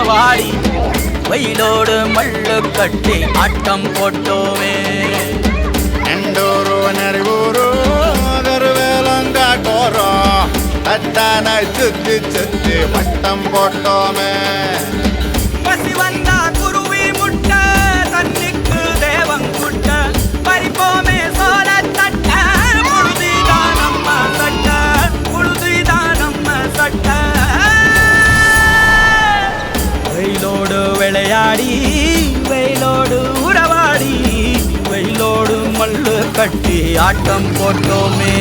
உறவாடி வெயிலோடு மல்லு கட்டி ஆட்டம் போட்டோமே. எண்டூரு நெறிவூரு கருவேலங்காட்டோரம் தட்டானை சுத்தி சுத்தி வட்டம் போட்டோமே. பசி வந்தா குருவி முட்ட தண்ணிக்கு தேவங்குட்ட பறிப்போமே சோழ தட்ட புழுதிதான் நம்ம சட்ட புழுதிதான் நம்ம சட்ட. வெயிலோடு விளையாடி வெயிலோடு உறவாடி வெயிலோடு மல்லு கட்டி ஆட்டம் போட்டோமே.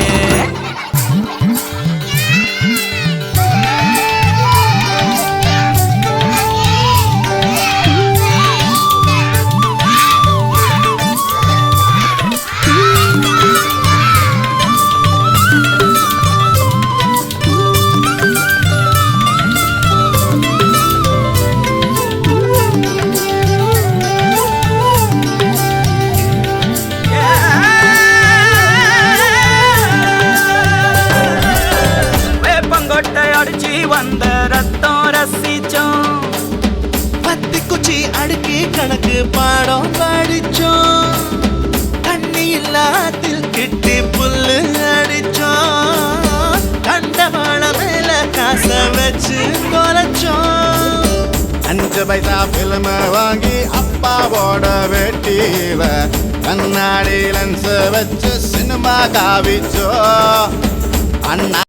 அடிச்சு வந்த ரத்தம் ரசிச்சோம், பத்தி குச்சி அடுக்கி கணக்கு பாடம் படிச்சோம், தண்ணி இல்லாத்தில் கிட்டி புல்லு அடிச்சோம், கண்டவாள மேல காச வச்சு தொலைச்சோம். 5 பைசா பிலிம வாங்கி அப்பாவோட வேட்டியில கண்ணாடி லென்ஸ் வச்சு சினிமா காவிச்சோ. அண்ணா